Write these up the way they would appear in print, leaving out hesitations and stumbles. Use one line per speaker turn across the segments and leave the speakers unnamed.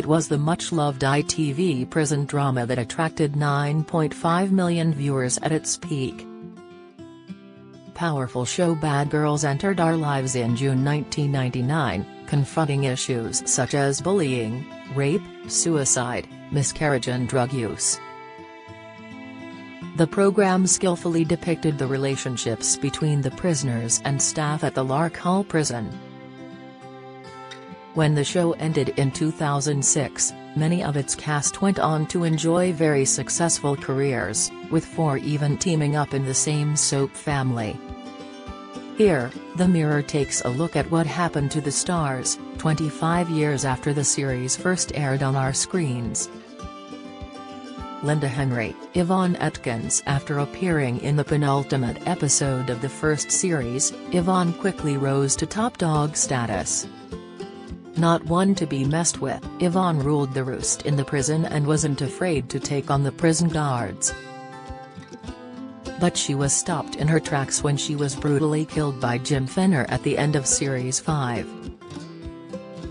It was the much-loved ITV prison drama that attracted 9.5 million viewers at its peak. Powerful show Bad Girls entered our lives in June 1999, confronting issues such as bullying, rape, suicide, miscarriage and drug use. The program skillfully depicted the relationships between the prisoners and staff at the Larkhall prison. When the show ended in 2006, many of its cast went on to enjoy very successful careers, with 4 even teaming up in the same soap family. Here, The Mirror takes a look at what happened to the stars, 25 years after the series first aired on our screens. Linda Henry, Yvonne Atkins. After appearing in the penultimate episode of the first series, Yvonne quickly rose to top dog status. Not one to be messed with, Yvonne ruled the roost in the prison and wasn't afraid to take on the prison guards. But she was stopped in her tracks when she was brutally killed by Jim Fenner at the end of Series 5.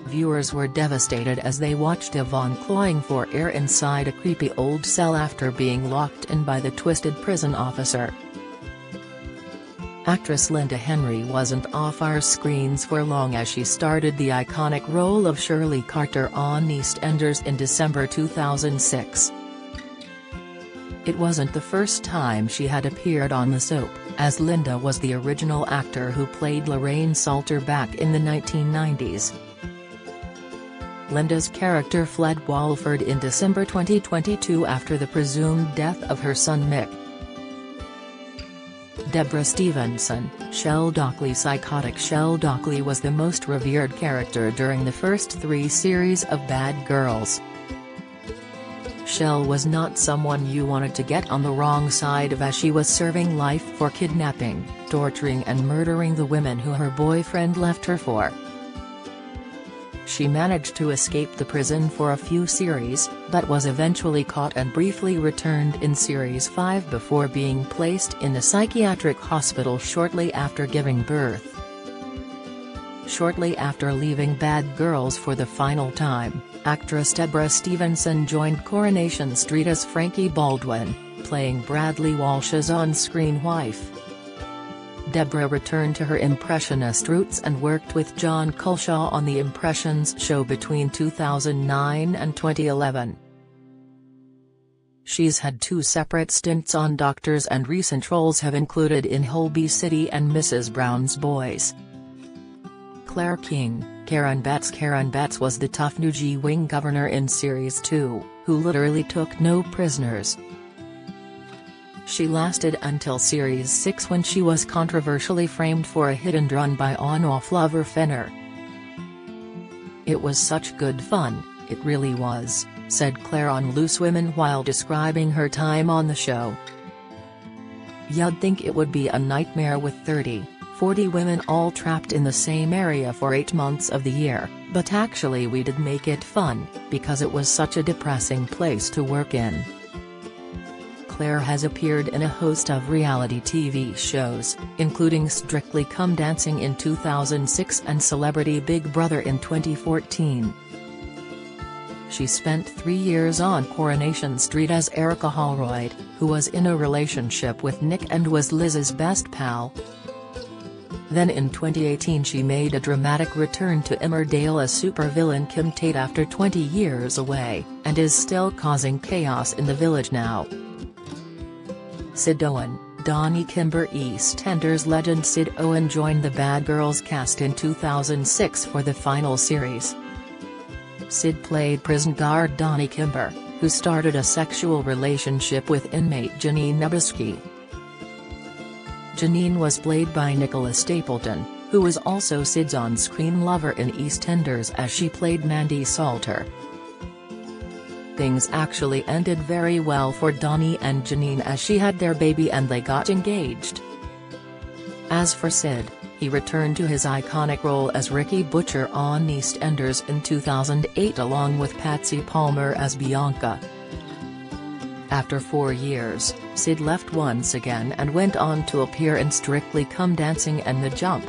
Viewers were devastated as they watched Yvonne clawing for air inside a creepy old cell after being locked in by the twisted prison officer. Actress Linda Henry wasn't off our screens for long as she started the iconic role of Shirley Carter on EastEnders in December 2006. It wasn't the first time she had appeared on the soap, as Linda was the original actor who played Lorraine Salter back in the 1990s. Linda's character fled Walford in December 2022 after the presumed death of her son Mick. Deborah Stevenson, Shell Dockley. Psychotic Shell Dockley was the most revered character during the first 3 series of Bad Girls. Shell was not someone you wanted to get on the wrong side of, as she was serving life for kidnapping, torturing and murdering the women who her boyfriend left her for. She managed to escape the prison for a few series, but was eventually caught and briefly returned in Series 5 before being placed in a psychiatric hospital shortly after giving birth. Shortly after leaving Bad Girls for the final time, actress Deborah Stevenson joined Coronation Street as Frankie Baldwin, playing Bradley Walsh's on-screen wife. Deborah returned to her impressionist roots and worked with John Culshaw on The Impressions show between 2009 and 2011. She's had 2 separate stints on Doctors and recent roles have included in Holby City and Mrs. Brown's Boys. Claire King, Karen Betts. Karen Betts was the tough New G-Wing governor in Series 2, who literally took no prisoners. She lasted until Series 6 when she was controversially framed for a hit-and-run by on-off lover Fenner. "It was such good fun, it really was," said Claire on Loose Women while describing her time on the show. "You'd think it would be a nightmare with 30, 40 women all trapped in the same area for 8 months of the year, but actually we did make it fun, because it was such a depressing place to work in." Claire has appeared in a host of reality TV shows, including Strictly Come Dancing in 2006 and Celebrity Big Brother in 2014. She spent 3 years on Coronation Street as Erica Holroyd, who was in a relationship with Nick and was Liz's best pal. Then in 2018 she made a dramatic return to Emmerdale as supervillain Kim Tate after 20 years away, and is still causing chaos in the village now. Sid Owen, Donnie Kimber. EastEnders legend Sid Owen joined the Bad Girls cast in 2006 for the final series. Sid played prison guard Donnie Kimber, who started a sexual relationship with inmate Janine Nebusky. Janine was played by Nicola Stapleton, who was also Sid's on-screen lover in EastEnders as she played Mandy Salter. Things actually ended very well for Donnie and Janine as she had their baby and they got engaged. As for Sid, he returned to his iconic role as Ricky Butcher on EastEnders in 2008 along with Patsy Palmer as Bianca. After 4 years, Sid left once again and went on to appear in Strictly Come Dancing and The Jump.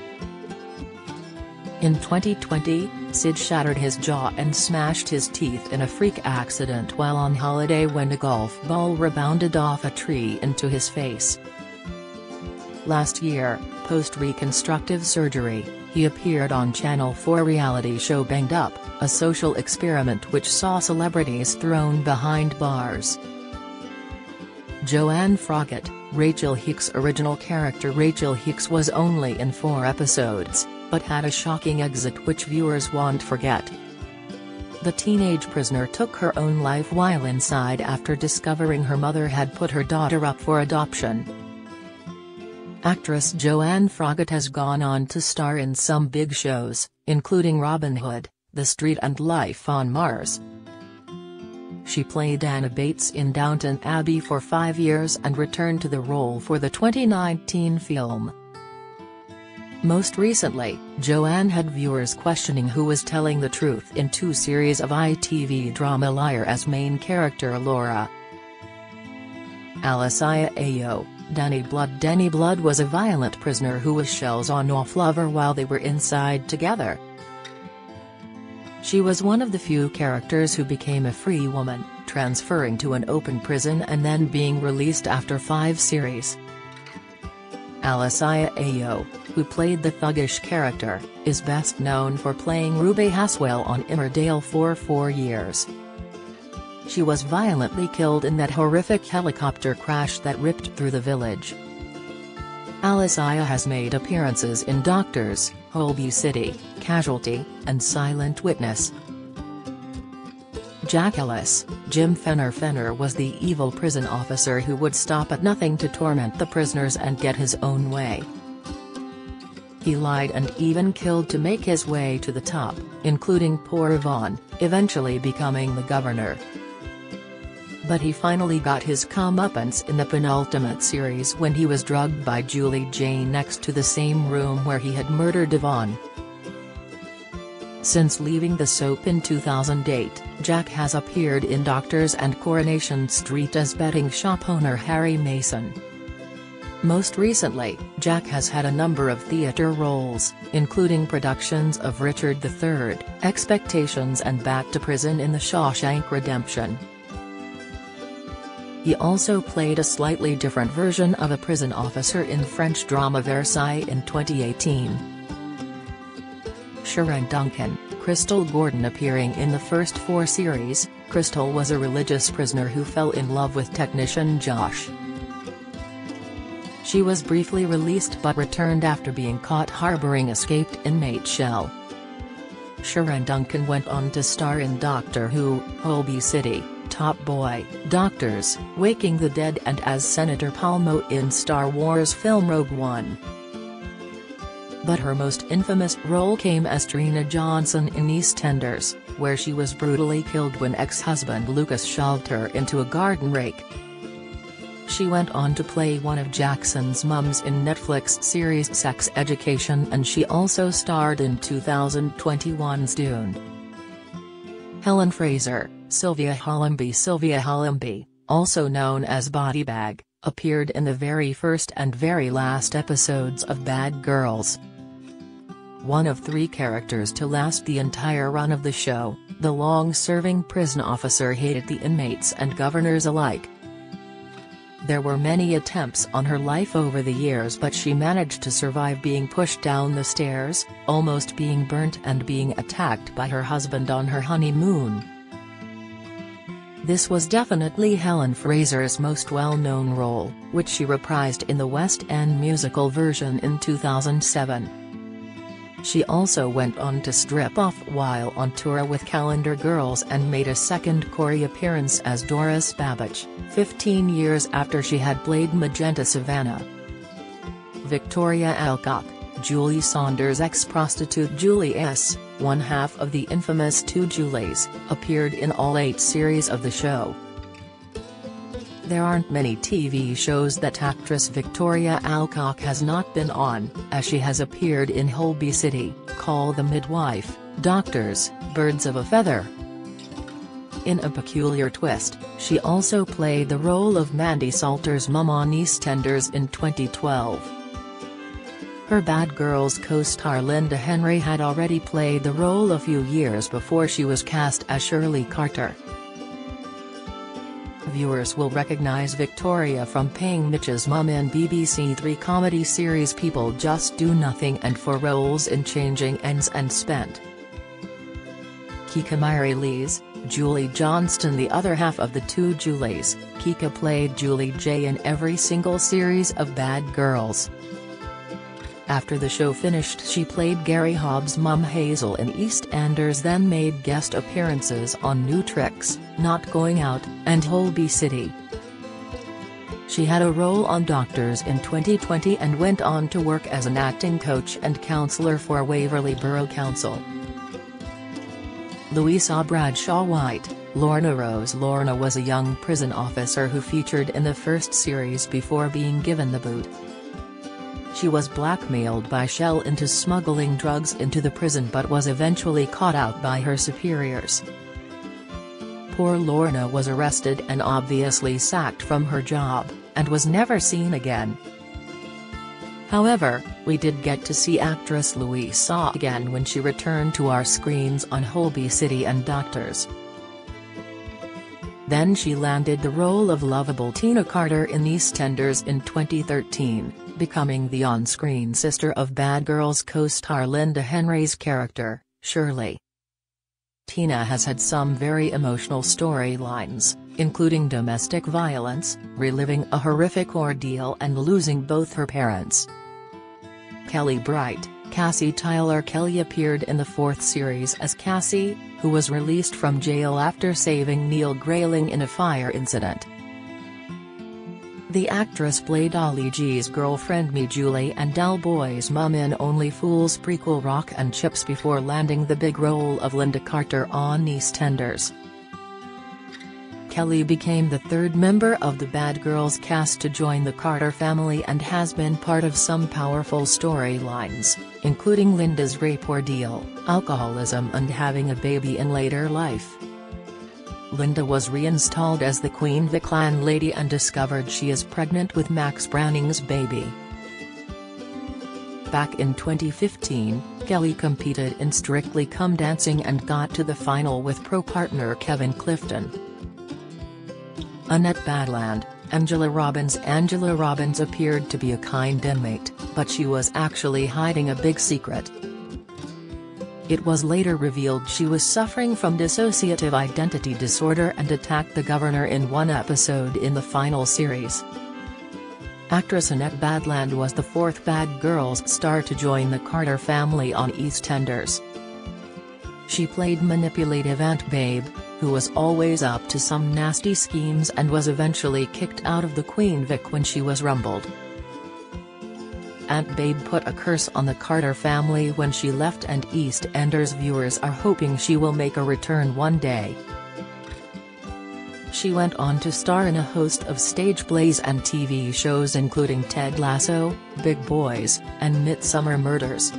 In 2020, Sid shattered his jaw and smashed his teeth in a freak accident while on holiday when a golf ball rebounded off a tree into his face. Last year, post-reconstructive surgery, he appeared on Channel 4 reality show Banged Up, a social experiment which saw celebrities thrown behind bars. Joanne Froggatt, Rachel Hick's original character. Rachel Hicks was only in 4 episodes, but had a shocking exit which viewers won't forget. The teenage prisoner took her own life while inside after discovering her mother had put her daughter up for adoption. Actress Joanne Froggatt has gone on to star in some big shows, including Robin Hood, The Street and Life on Mars. She played Anna Bates in Downton Abbey for 5 years and returned to the role for the 2019 film. Most recently, Joanne had viewers questioning who was telling the truth in 2 series of ITV drama Liar as main character Laura. Alicia Ayo, Danny Blood. Danny Blood was a violent prisoner who was Shell's on-off lover while they were inside together. She was one of the few characters who became a free woman, transferring to an open prison and then being released after 5 series. Alicia Ayo, who played the thuggish character, is best known for playing Ruby Haswell on Emmerdale for 4 years. She was violently killed in that horrific helicopter crash that ripped through the village. Alicia has made appearances in Doctors, Holby City, Casualty, and Silent Witness. Jack Ellis, Jim Fenner. Fenner was the evil prison officer who would stop at nothing to torment the prisoners and get his own way. He lied and even killed to make his way to the top, including poor Yvonne, eventually becoming the governor. But he finally got his comeuppance in the penultimate series when he was drugged by Julie Jane next to the same room where he had murdered Yvonne. Since leaving the soap in 2008, Jack has appeared in Doctors and Coronation Street as betting shop owner Harry Mason. Most recently, Jack has had a number of theatre roles, including productions of Richard III, Expectations and Back to Prison in The Shawshank Redemption. He also played a slightly different version of a prison officer in French drama Versailles in 2018. Sharon Duncan, Crystal Gordon. Appearing in the first 4 series, Crystal was a religious prisoner who fell in love with technician Josh. She was briefly released but returned after being caught harboring escaped inmate Shell. Sharon Duncan went on to star in Doctor Who, Holby City, Top Boy, Doctors, Waking the Dead and as Senator Palmo in Star Wars film Rogue One. But her most infamous role came as Trina Johnson in EastEnders, where she was brutally killed when ex-husband Lucas shoved her into a garden rake. She went on to play one of Jackson's mums in Netflix series Sex Education, and she also starred in 2021's Dune. Helen Fraser, Sylvia Hollamby. Sylvia Hollamby, also known as Body Bag, appeared in the very first and very last episodes of Bad Girls. One of 3 characters to last the entire run of the show, the long-serving prison officer hated the inmates and governors alike. There were many attempts on her life over the years, but she managed to survive being pushed down the stairs, almost being burnt and being attacked by her husband on her honeymoon. This was definitely Helen Fraser's most well-known role, which she reprised in the West End musical version in 2007. She also went on to strip off while on tour with Calendar Girls and made a second Corey appearance as Doris Babbage, 15 years after she had played Magenta Savannah. Victoria Alcock, Julie Saunders' ex-prostitute Julie S., one half of the infamous Two Julies, appeared in all 8 series of the show. There aren't many TV shows that actress Victoria Alcock has not been on, as she has appeared in Holby City, Call the Midwife, Doctors, Birds of a Feather. In a peculiar twist, she also played the role of Mandy Salter's mum on EastEnders in 2012. Her Bad Girls co-star Linda Henry had already played the role a few years before she was cast as Shirley Carter. Viewers will recognize Victoria from playing Mitch's mum in BBC Three comedy series People Just Do Nothing and for roles in Changing Ends and Spent. Kika Mary Lees, Julie Johnston. The other half of the two Julies, Kika played Julie J in every single series of Bad Girls. After the show finished, she played Gary Hobbs' mum Hazel in EastEnders, then made guest appearances on New Tricks, Not Going Out, and Holby City. She had a role on Doctors in 2020 and went on to work as an acting coach and counsellor for Waverley Borough Council. Louisa Bradshaw White, Lorna Rose. Lorna was a young prison officer who featured in the first series before being given the boot. She was blackmailed by Shell into smuggling drugs into the prison but was eventually caught out by her superiors. Poor Lorna was arrested and obviously sacked from her job, and was never seen again. However, we did get to see actress Louisa again when she returned to our screens on Holby City and Doctors. Then she landed the role of lovable Tina Carter in EastEnders in 2013, becoming the on-screen sister of Bad Girls co-star Linda Henry's character, Shirley. Tina has had some very emotional storylines, including domestic violence, reliving a horrific ordeal and losing both her parents. Kelly Bright, Cassie Tyler Kelly appeared in the fourth series as Cassie, who was released from jail after saving Neil Grayling in a fire incident. The actress played Ali G's girlfriend Me Julie and Del Boy's mum in Only Fools prequel Rock and Chips before landing the big role of Linda Carter on EastEnders. Kelly became the third member of the Bad Girls cast to join the Carter family and has been part of some powerful storylines, including Linda's rape ordeal, alcoholism and having a baby in later life. Linda was reinstalled as the Queen Vic landlady and discovered she is pregnant with Max Browning's baby. Back in 2015, Kelly competed in Strictly Come Dancing and got to the final with pro-partner Kevin Clifton. Annette Badland, Angela Robbins. Angela Robbins appeared to be a kind inmate, but she was actually hiding a big secret. It was later revealed she was suffering from dissociative identity disorder and attacked the governor in one episode in the final series. Actress Annette Badland was the fourth Bad Girls star to join the Carter family on EastEnders. She played manipulative Aunt Babe, who was always up to some nasty schemes and was eventually kicked out of the Queen Vic when she was rumbled. Aunt Babe put a curse on the Carter family when she left, and EastEnders viewers are hoping she will make a return one day. She went on to star in a host of stage plays and TV shows including Ted Lasso, Big Boys, and Midsummer Murders.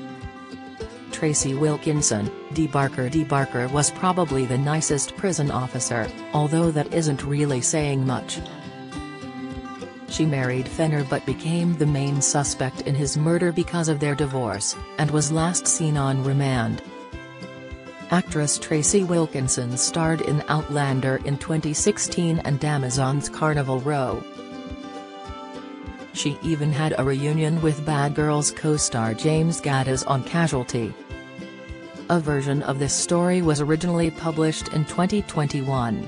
Tracy Wilkinson, Dee Barker. Dee Barker was probably the nicest prison officer, although that isn't really saying much. She married Fenner but became the main suspect in his murder because of their divorce, and was last seen on remand. Actress Tracy Wilkinson starred in Outlander in 2016 and Amazon's Carnival Row. She even had a reunion with Bad Girls co-star James Gaddis on Casualty. A version of this story was originally published in 2021.